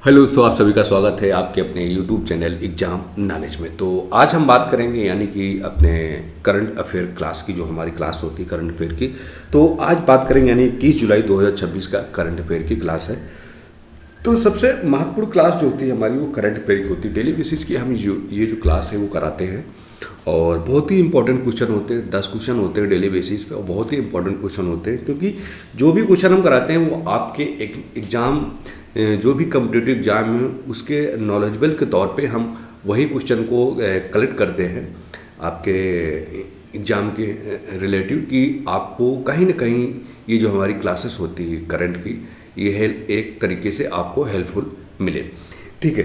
Hello. तो आप सभी का स्वागत है आपके अपने यूट्यूब चैनल एग्जाम नॉलेज में। तो आज हम बात करेंगे यानी कि अपने करंट अफेयर क्लास की, जो हमारी क्लास होती है करंट अफेयर की। तो आज बात करेंगे यानी 21 जुलाई 2026 का करंट अफेयर की क्लास है। तो सबसे महत्वपूर्ण क्लास जो होती है हमारी वो करंट अफेयर की होती है। डेली बेसिस की हम ये जो क्लास है वो कराते हैं और बहुत ही इंपॉर्टेंट क्वेश्चन होते हैं। 10 क्वेश्चन होते हैं डेली बेसिस पे और बहुत ही इंपॉर्टेंट क्वेश्चन होते हैं, क्योंकि जो भी क्वेश्चन हम कराते हैं वो आपके एग्ज़ाम, जो भी कम्पिटिटिव एग्ज़ाम है उसके नॉलेजेबल के तौर पे हम वही क्वेश्चन को कलेक्ट करते हैं आपके एग्ज़ाम के रिलेटिव, कि आपको कहीं ना कहीं ये जो हमारी क्लासेस होती है करंट की, ये एक तरीके से आपको हेल्पफुल मिले। ठीक है,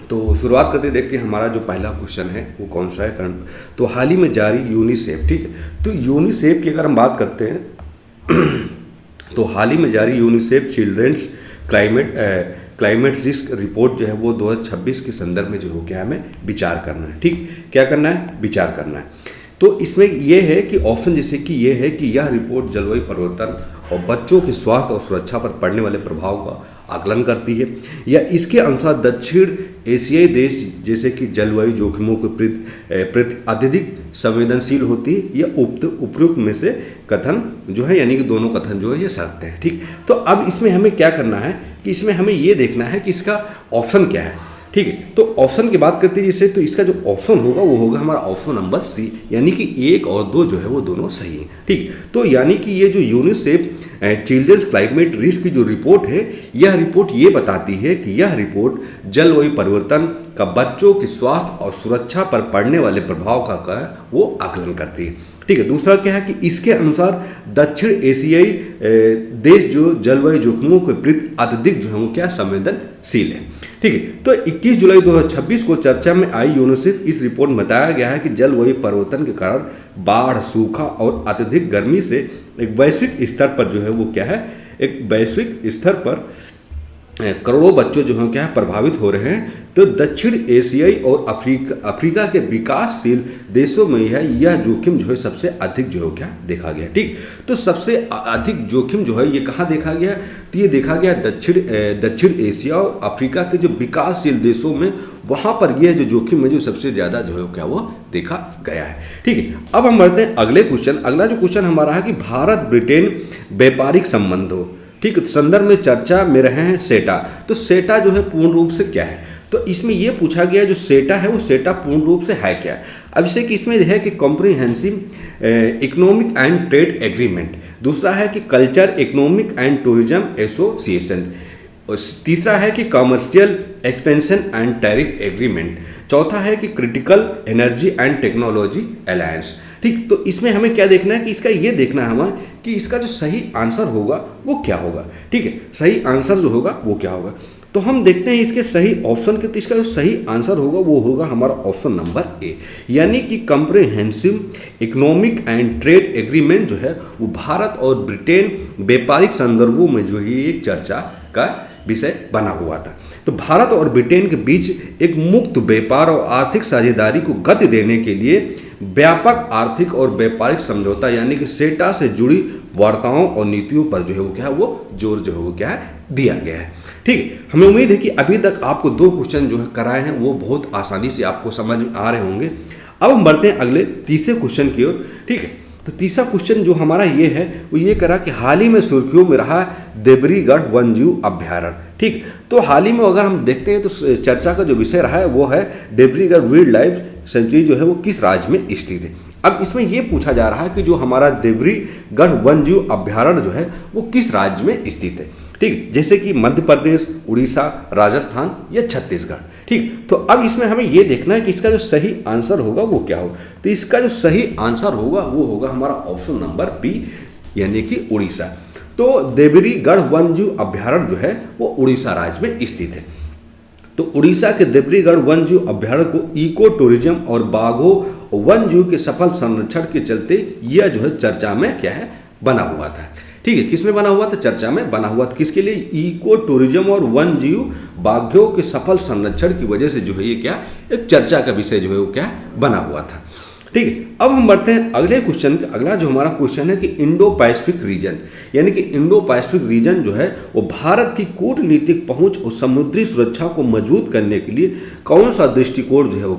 तो शुरुआत करते देखते हैं हमारा जो पहला क्वेश्चन है वो कौन सा है करंट। तो हाल ही में जारी यूनिसेफ, ठीक है, तो यूनिसेफ की अगर हम बात करते हैं तो हाल ही में जारी UNICEF children's climate risk report जो है वो 2026 के संदर्भ में जो हो क्या हमें विचार करना है। ठीक, क्या करना है? विचार करना है। तो इसमें यह है कि ऑप्शन जैसे कि ये है कि यह रिपोर्ट जलवायु परिवर्तन और बच्चों के स्वास्थ्य और सुरक्षा पर पड़ने वाले प्रभाव का आकलन करती है, या इसके अनुसार दक्षिण एशियाई देश जैसे कि जलवायु जोखिमों के प्रति अत्यधिक संवेदनशील होती है, या उपयुक्त में से कथन जो है, यानी कि दोनों कथन जो है ये सत्य हैं। ठीक, तो अब इसमें हमें क्या करना है कि इसमें हमें ये देखना है कि इसका ऑप्शन क्या है। ठीक है, तो ऑप्शन की बात करते हैं जैसे, तो इसका जो ऑप्शन होगा वो होगा हमारा ऑप्शन नंबर सी, यानी कि 1 और 2 जो है वो दोनों सही हैं। ठीक, तो यानी कि ये जो यूनिसेफ चिल्ड्रंस क्लाइमेट रिस्क की जो रिपोर्ट है, यह रिपोर्ट ये बताती है कि यह रिपोर्ट जलवायु परिवर्तन का बच्चों के स्वास्थ्य और सुरक्षा पर पड़ने वाले प्रभाव का वो आकलन करती है। ठीक है, दूसरा क्या है कि इसके अनुसार दक्षिण एशियाई देश जो जलवायु जोखिमों के प्रति अत्यधिक जो है वो क्या संवेदनशील है। ठीक है, तो 21 जुलाई 2026 को चर्चा में आई यूनिसेफ इस रिपोर्ट में बताया गया है कि जलवायु परिवर्तन के कारण बाढ़, सूखा और अत्यधिक गर्मी से एक वैश्विक स्तर पर जो है वो क्या है, एक वैश्विक स्तर पर करोड़ों बच्चों जो हैं क्या है प्रभावित हो रहे हैं। तो दक्षिण एशियाई और अफ्रीका के विकासशील देशों में यह जोखिम जो है सबसे अधिक जो है क्या देखा गया। ठीक, तो सबसे अधिक जोखिम जो है ये कहाँ देखा गया? तो ये देखा गया दक्षिण एशिया और अफ्रीका के जो विकासशील देशों में, वहाँ पर यह जो जोखिम है जो सबसे ज़्यादा जो है क्या वो देखा गया है। ठीक है, अब हम बढ़ते हैं अगले क्वेश्चन। अगला जो क्वेश्चन हमारा है कि भारत ब्रिटेन व्यापारिक संबंधों, ठीक है, तो संदर्भ में चर्चा में रहे हैं सेटा। तो सेटा जो है पूर्ण रूप से क्या है? तो इसमें यह पूछा गया जो सेटा है वो सेटा पूर्ण रूप से है क्या? अब जैसे कि इसमें है कि comprehensive economic and trade agreement, दूसरा है कि culture economic and tourism association, और तीसरा है कि commercial expansion and tariff agreement, चौथा है कि critical energy and technology alliance. ठीक, तो इसमें हमें क्या देखना है कि इसका ये देखना है हमें कि इसका जो सही आंसर होगा वो क्या होगा। ठीक है, सही आंसर जो होगा वो क्या होगा, तो हम देखते हैं इसके सही ऑप्शन के। तो इसका जो सही आंसर होगा वो होगा हमारा ऑप्शन नंबर ए, यानी कि comprehensive economic and trade agreement जो है वो भारत और ब्रिटेन व्यापारिक संदर्भों में जो है एक चर्चा का विषय बना हुआ था। तो भारत और ब्रिटेन के बीच एक मुक्त व्यापार और आर्थिक साझेदारी को गति देने के लिए व्यापक आर्थिक और व्यापारिक समझौता यानी कि सेटा से जुड़ी वार्ताओं और नीतियों पर जो है वो क्या है वो जोर जो है वो क्या है दिया गया है। ठीक है, हमें उम्मीद है कि अभी तक आपको 2 क्वेश्चन जो है कराए हैं वो बहुत आसानी से आपको समझ में आ रहे होंगे। अब हम बढ़ते हैं अगले तीसरे क्वेश्चन की ओर। ठीक है, तो तीसरा क्वेश्चन जो हमारा ये है वो ये करा कि हाल ही में सुर्खियों में रहा देवरीगढ़ वन्यजीव अभ्यारण्य। ठीक, तो हाल ही में अगर हम देखते हैं तो चर्चा का जो विषय रहा है वो है देवरीगढ़ वाइल्ड लाइफ सेंचुरी जो है वो किस राज्य में स्थित है। अब इसमें ये पूछा जा रहा है कि जो हमारा देवरीगढ़ वन्यजीव अभ्यारण्य जो है वो किस राज्य में स्थित है। ठीक, जैसे कि मध्य प्रदेश, उड़ीसा, राजस्थान या छत्तीसगढ़। ठीक, तो अब इसमें हमें ये देखना है कि इसका जो सही आंसर होगा वो क्या होगा। तो इसका जो सही आंसर होगा वो होगा हमारा ऑप्शन नंबर बी, यानी कि उड़ीसा। तो देवरीगढ़ वन्यजीव अभ्यारण्य जो है वो उड़ीसा राज्य में स्थित है। तो उड़ीसा के देवरीगढ़ वन्यजीव अभ्यारण्य को इको टूरिज्म और बाघों और वन्यजीव के सफल संरक्षण के चलते यह जो है चर्चा में क्या है बना हुआ था। ठीक है, किसमें बना हुआ था? चर्चा में बना हुआ था। किसके लिए? इको टूरिज्म और वन्यजीव बाघों के सफल संरक्षण की वजह से जो है ये क्या एक चर्चा का विषय जो है वो क्या बना हुआ था। ठीक है, अब हम बढ़ते हैं अगले क्वेश्चन। अगला जो हमारा क्वेश्चन है कि इंडो पैसिफिक रीजन, यानी कि इंडो पैसिफिक रीजन जो है वो भारत की कूटनीतिक पहुंच और समुद्री सुरक्षा को मजबूत करने के लिए कौन सा दृष्टिकोण जो है वो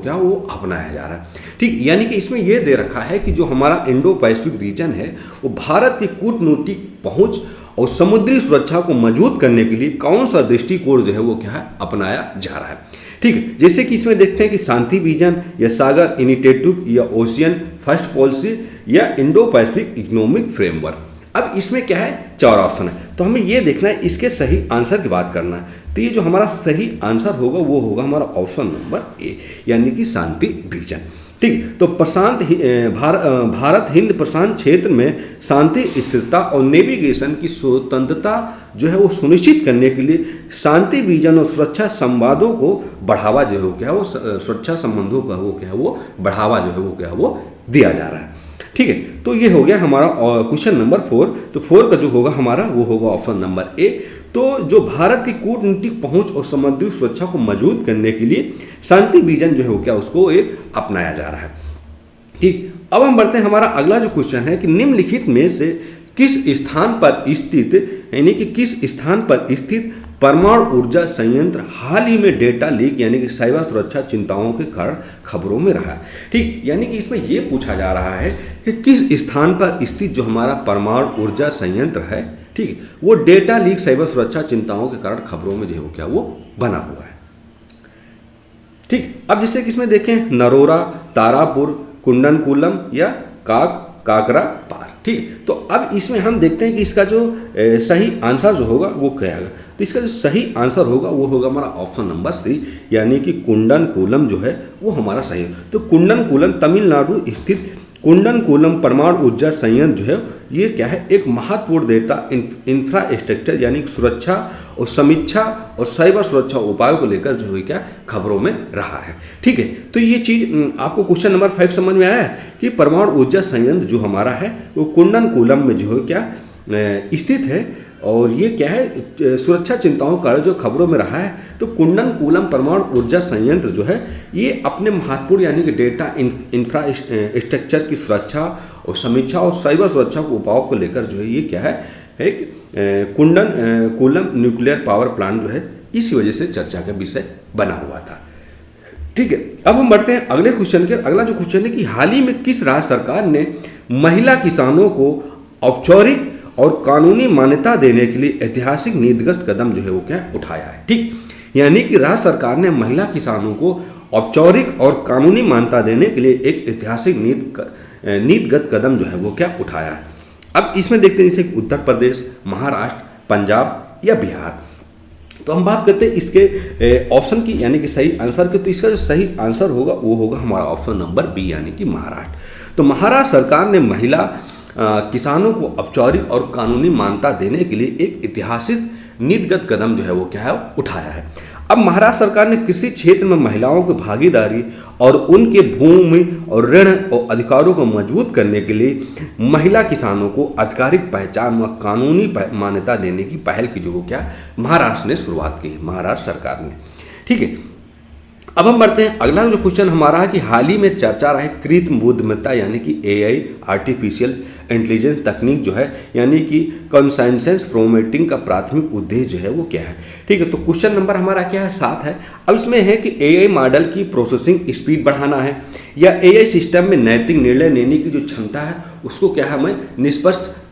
अपनाया जा रहा है। ठीक, यानी कि इसमें यह दे रखा है कि जो हमारा इंडो पैसिफिक रीजन है वो भारत की कूटनीतिक पहुंच और समुद्री सुरक्षा को मजबूत करने के लिए कौन सा दृष्टिकोण जो है वो अपनाया जा रहा है। ठीक है, जैसे कि इसमें देखते हैं कि शांति विजन या सागर इनिशिएटिव या ओशियन फर्स्ट पॉलिसी या इंडो पैसिफिक इकोनॉमिक फ्रेमवर्क। अब इसमें क्या है, 4 ऑप्शन है, तो हमें ये देखना है इसके सही आंसर की बात करना है। तो ये जो हमारा सही आंसर होगा वो होगा हमारा ऑप्शन नंबर ए, यानी कि शांति विजन। ठीक, तो भारत हिंद प्रशांत क्षेत्र में शांति, स्थिरता और नेविगेशन की स्वतंत्रता जो है वो सुनिश्चित करने के लिए शांति विजन और सुरक्षा संवादों को बढ़ावा जो है वो सुरक्षा संबंधों का वो बढ़ावा जो है वो दिया जा रहा है। ठीक है, तो ये हो गया हमारा क्वेश्चन नंबर 4। तो 4 का जो होगा हमारा वो होगा ऑप्शन नंबर ए। तो जो भारत की कूटनीतिक पहुंच और समुद्री सुरक्षा को मजबूत करने के लिए शांति विजन जो है उसको अपनाया जा रहा है। ठीक, अब हम बढ़ते हैं हमारा अगला जो क्वेश्चन है कि निम्नलिखित में से किस स्थान पर स्थित, यानी कि किस स्थान पर स्थित परमाणु ऊर्जा संयंत्र हाल ही में डेटा लीक यानी कि साइबर सुरक्षा चिंताओं के कारण खबरों में रहा है। ठीक, यानी कि इसमें यह पूछा जा रहा है कि किस स्थान पर स्थित जो हमारा परमाणु ऊर्जा संयंत्र है, ठीक, वो डेटा लीक साइबर सुरक्षा चिंताओं के कारण खबरों में जो है वो बना हुआ है। ठीक, अब जैसे कि इसमें देखें नरोरा, तारापुर, कुंडनकुलम या काकरा पार। ठीक, तो अब इसमें हम देखते हैं कि इसका जो सही आंसर जो होगा वो क्या होगा। तो इसका जो सही आंसर होगा वो होगा हमारा ऑप्शन नंबर सी, यानी कि कुंडनकुलम जो है वो हमारा सही है। तो कुंडनकुलम तमिलनाडु स्थित कुंडनकुलम परमाणु ऊर्जा संयंत्र जो है ये क्या है, एक महत्वपूर्ण डेटा इंफ्रास्ट्रक्चर यानी सुरक्षा और समीक्षा और साइबर सुरक्षा उपायों को लेकर जो है क्या खबरों में रहा है। ठीक है, तो ये चीज़ आपको क्वेश्चन नंबर 5 समझ में आया है कि परमाणु ऊर्जा संयंत्र जो हमारा है वो कुंडनकुलम में जो है क्या स्थित है और ये क्या है सुरक्षा चिंताओं का जो खबरों में रहा है। तो कुंडनकुलम परमाणु ऊर्जा संयंत्र जो है ये अपने महत्वपूर्ण यानी कि डेटा इंफ्रास्ट्रक्चर की सुरक्षा और समीक्षा और साइबर सुरक्षा के उपायों को लेकर जो है ये क्या है एक कुंडनकुलम न्यूक्लियर पावर प्लांट जो है इसी वजह से चर्चा का विषय बना हुआ था। ठीक है, अब हम बढ़ते हैं अगले क्वेश्चन के। अगला जो क्वेश्चन है कि हाल ही में किस राज्य सरकार ने महिला किसानों को औपचारिक और कानूनी मान्यता देने के लिए ऐतिहासिक नीतिगत कदम जो है वो क्या उठाया है। ठीक, यानी कि राज्य सरकार ने महिला किसानों को औपचारिक और कानूनी मान्यता देने के लिए एक ऐतिहासिक नीतिगत कदम जो है वो क्या उठाया है। अब इसमें देखते हैं जैसे उत्तर प्रदेश, महाराष्ट्र, पंजाब या बिहार। तो हम बात करते हैं इसके ऑप्शन की यानी कि सही आंसर की। तो इसका जो सही आंसर होगा वो होगा हमारा ऑप्शन नंबर बी, यानी कि महाराष्ट्र। तो महाराष्ट्र सरकार ने महिला किसानों को औपचारिक और कानूनी मान्यता देने के लिए एक ऐतिहासिक नीतिगत कदम जो है वो क्या है उठाया है। अब महाराष्ट्र सरकार ने कृषि क्षेत्र में महिलाओं की भागीदारी और उनके भूमि और ऋण और अधिकारों को मजबूत करने के लिए महिला किसानों को आधिकारिक पहचान व कानूनी मान्यता देने की पहल की जो वो क्या महाराष्ट्र ने शुरुआत की है, महाराष्ट्र सरकार ने। ठीक है, अब हम बढ़ते हैं अगला जो क्वेश्चन हमारा है कि हाल ही में चर्चा रहा है कृत्रिम बुद्धिमत्ता यानी कि एआई आर्टिफिशियल इंटेलिजेंस तकनीक जो है यानी कि कंसेंसस प्रोमोटिंग का प्राथमिक उद्देश्य जो है वो क्या है। ठीक है, तो क्वेश्चन नंबर हमारा क्या है 7 है। अब इसमें है कि एआई मॉडल की प्रोसेसिंग स्पीड बढ़ाना है या एआई सिस्टम में नैतिक निर्णय लेने की जो क्षमता है उसको क्या है हमें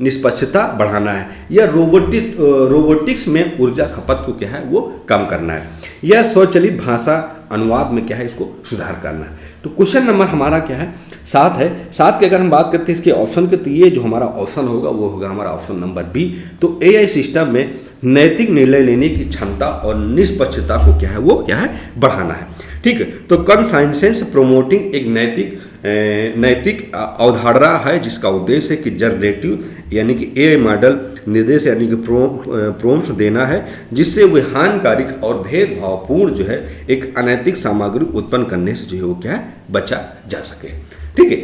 निष्पक्षता बढ़ाना है या रोबोटिक्स में ऊर्जा खपत को क्या है वो कम करना है या स्वचालित भाषा अनुवाद में क्या है इसको सुधार करना है। तो क्वेश्चन नंबर हमारा क्या है 7 है। 7 की अगर हम बात करते हैं इसके ऑप्शन के, तो ये जो हमारा ऑप्शन होगा वो होगा हमारा ऑप्शन नंबर बी। तो एआई सिस्टम में नैतिक निर्णय लेने की क्षमता और निष्पक्षता को क्या है वो क्या है बढ़ाना है। ठीक है, तो कंसेंसस प्रोमोटिंग एक नैतिक अवधारणा है जिसका उद्देश्य है कि जनरेटिव यानी कि एआई मॉडल निर्देश यानी कि प्रोम्प्ट देना है जिससे वे हानिकारक और भेदभावपूर्ण जो है एक अनैतिक सामग्री उत्पन्न करने से जो है वो क्या है बचा जा सके। ठीक है,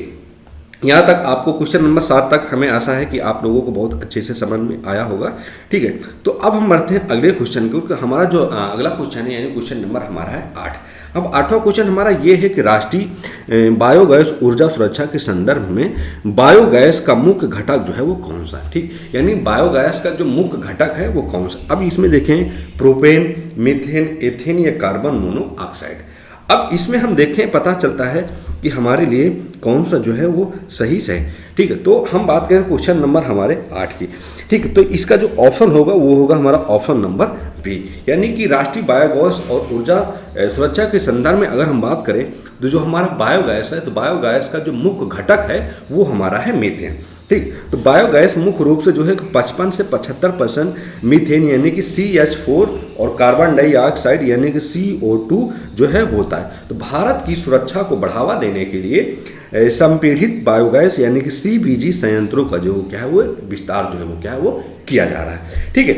यहाँ तक आपको क्वेश्चन नंबर 7 तक हमें आशा है कि आप लोगों को बहुत अच्छे से समझ में आया होगा। ठीक है, तो अब हम बढ़ते हैं अगले क्वेश्चन को, क्योंकि हमारा जो अगला क्वेश्चन है यानी क्वेश्चन नंबर हमारा है 8। अब 8वां क्वेश्चन हमारा ये है कि राष्ट्रीय बायोगैस ऊर्जा सुरक्षा के संदर्भ में बायोगैस का मुख्य घटक जो है वो कौन सा है। ठीक, यानी बायोगैस का जो मुख्य घटक है वो कौन सा। अब इसमें देखें प्रोपेन, मीथेन, एथेन या कार्बन मोनोऑक्साइड। अब इसमें हम देखें पता चलता है कि हमारे लिए कौन सा जो है वो सही से है। ठीक है, तो हम बात करें क्वेश्चन नंबर हमारे 8 की। ठीक है, तो इसका जो ऑप्शन होगा वो होगा हमारा ऑप्शन नंबर बी, यानी कि राष्ट्रीय बायोगैस और ऊर्जा सुरक्षा के संदर्भ में अगर हम बात करें तो जो हमारा बायोगैस है, तो बायोगैस का जो मुख्य घटक है वो हमारा है मीथेन। ठीक, तो बायोगैस मुख्य रूप से जो है 55 से 75% मीथेन यानी कि CH4 और कार्बन डाइऑक्साइड यानी कि CO2 जो है वो होता है। तो भारत की सुरक्षा को बढ़ावा देने के लिए संपीड़ित बायोगैस यानी कि CBG संयंत्रों का जो क्या है वो विस्तार जो है वो क्या है वो किया जा रहा है। ठीक है,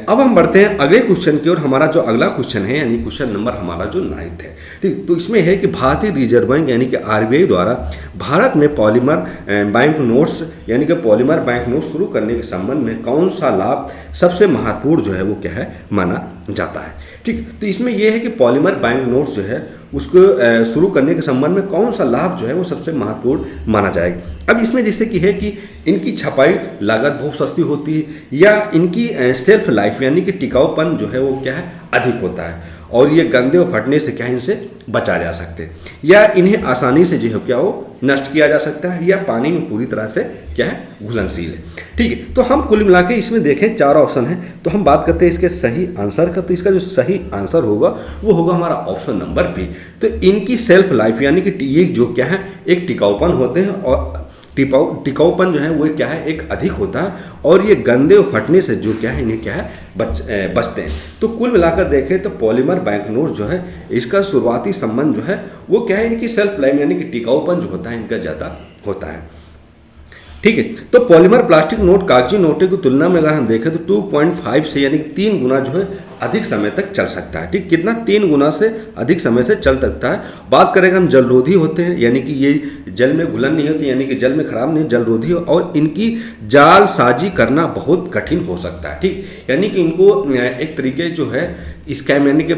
अब हम बढ़ते हैं अगले क्वेश्चन की ओर। हमारा जो अगला क्वेश्चन है यानी क्वेश्चन नंबर हमारा जो 9 है। ठीक, तो इसमें है कि भारतीय रिजर्व बैंक यानी कि RBI द्वारा भारत में पॉलीमर बैंक नोट्स यानी कि पॉलीमर बैंक नोट्स शुरू करने के संबंध में कौन सा लाभ सबसे महत्वपूर्ण जो है वो क्या है माना जाता है। ठीक, तो इसमें यह है कि पॉलीमर बैंक नोट्स जो है उसको शुरू करने के संबंध में कौन सा लाभ जो है वो सबसे महत्वपूर्ण माना जाएगा। अब इसमें जैसे कि है कि इनकी छपाई लागत बहुत सस्ती होती है या इनकी सेल्फ लाइफ यानी कि टिकाऊपन जो है वो क्या है अधिक होता है और ये गंदे और फटने से क्या इनसे बचा जा सकते हैं या इन्हें आसानी से जो है क्या हो नष्ट किया जा सकता है या पानी में पूरी तरह से क्या है घुलनशील है। ठीक है, तो हम कुल मिला के इसमें देखें 4 ऑप्शन है, तो हम बात करते हैं इसके सही आंसर का। तो इसका जो सही आंसर होगा वो होगा हमारा ऑप्शन नंबर बी। तो इनकी सेल्फ लाइफ यानी कि ये जो क्या है एक टिकाऊपन होते हैं और टिकाऊपन जो है वो क्या है एक अधिक होता है और ये गंदे और फटने से जो क्या है इन्हें क्या है बचते हैं। तो कुल मिलाकर देखें तो पॉलीमर बैंक नोट जो है इसका शुरुआती संबंध जो है वो क्या है इनकी सेल्फ लाइफ यानी कि टिकाऊपन जो होता है इनका ज़्यादा होता है। ठीक है, तो पॉलीमर प्लास्टिक नोट कागजी नोटों की तुलना में अगर हम देखें तो 2.5 से यानी 3 गुना जो है अधिक समय तक चल सकता है। ठीक, कितना 3 गुना से अधिक समय से चल सकता है। बात करेंगे हम जलरोधी होते हैं यानी कि ये जल में घुलन नहीं होती यानी कि जल में खराब नहीं जलरोधी और इनकी जालसाजी करना बहुत कठिन हो सकता है। ठीक, यानी कि इनको एक तरीके जो है स्कैम यानी कि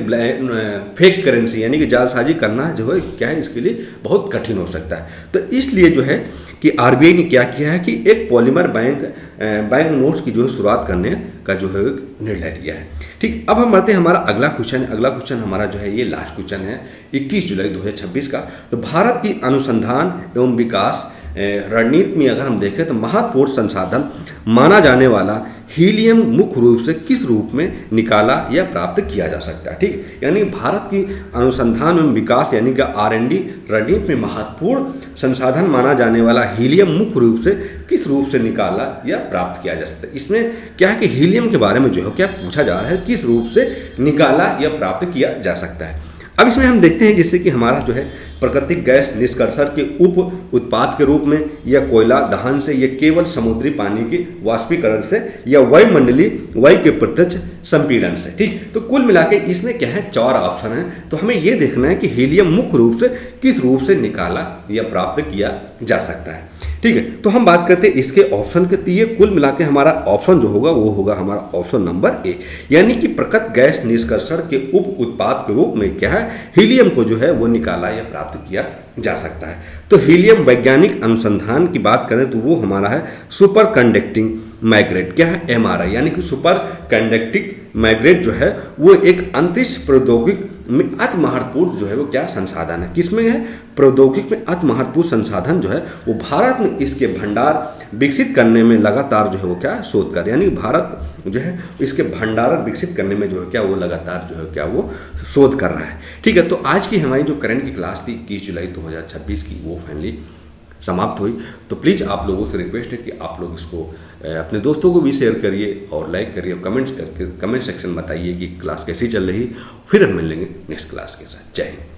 फेक करेंसी यानी कि जालसाजी करना जो है क्या है इसके लिए बहुत कठिन हो सकता है। तो इसलिए जो है कि RBI ने क्या किया है कि एक पॉलीमर बैंक नोट्स की जो है शुरुआत करने का जो है निर्णय लिया है। ठीक, अब हम बढ़ते हैं हमारा अगला क्वेश्चन। अगला क्वेश्चन हमारा जो है ये लास्ट क्वेश्चन है 21 जुलाई 2026 का। तो भारत की अनुसंधान एवं विकास रणनीति में अगर हम देखें तो महत्वपूर्ण संसाधन माना जाने वाला हीलियम मुख्य रूप से किस रूप में निकाला या प्राप्त किया जा सकता है। ठीक, यानी भारत की अनुसंधान एवं विकास यानी कि R&D रणनीति में महत्वपूर्ण संसाधन माना जाने वाला हीलियम मुख्य रूप से किस रूप से निकाला या प्राप्त किया जा सकता है। इसमें क्या है कि हीलियम के बारे में जो है क्या पूछा जा रहा है किस रूप से निकाला या प्राप्त किया जा सकता है। अब इसमें हम देखते हैं जैसे कि हमारा जो है प्राकृतिक गैस निष्कर्षण के उप उत्पाद के रूप में या कोयला दहन से या केवल समुद्री पानी के वाष्पीकरण से या वायुमंडलीय वायु के प्रत्यक्ष संपीड़न से। ठीक, तो कुल मिला के इसमें क्या है 4 ऑप्शन है। तो हमें ये देखना है कि हीलियम मुख्य रूप से किस रूप से निकाला या प्राप्त किया जा सकता है। ठीक है, तो हम बात करते हैं इसके ऑप्शन के। तो ये कुल मिला के हमारा ऑप्शन जो होगा वो होगा हमारा ऑप्शन नंबर ए, यानी कि प्राकृतिक गैस निष्कर्षण के उप उत्पाद के रूप में क्या है हीलियम को जो है वो निकाला या प्राप्त किया जा सकता है। तो हीलियम वैज्ञानिक अनुसंधान की बात करें तो वो हमारा है सुपर कंडक्टिंग मैग्नेट क्या है MRI यानी कि सुपर कंडक्टिंग मैग्नेट जो है वो एक अंतरिक्ष प्रौद्योगिकी में अति महत्वपूर्ण जो है वो क्या संसाधन है। किसमें है प्रौद्योगिकी में अति महत्वपूर्ण संसाधन जो है वो भारत में इसके भंडार विकसित करने में लगातार जो है वो क्या शोध कर यानी भारत जो है इसके भंडारण विकसित करने में जो है क्या वो लगातार जो है क्या वो शोध कर रहा है। ठीक है, तो आज की हमारी जो करंट की क्लास थी 21 जुलाई 2026 की वो फाइनली समाप्त हुई। तो प्लीज़ आप लोगों से रिक्वेस्ट है कि आप लोग इसको अपने दोस्तों को भी शेयर करिए और लाइक करिए और कमेंट सेक्शन बताइए कि क्लास कैसी चल रही। फिर हम मिलेंगे नेक्स्ट क्लास के साथ। जय हिंद।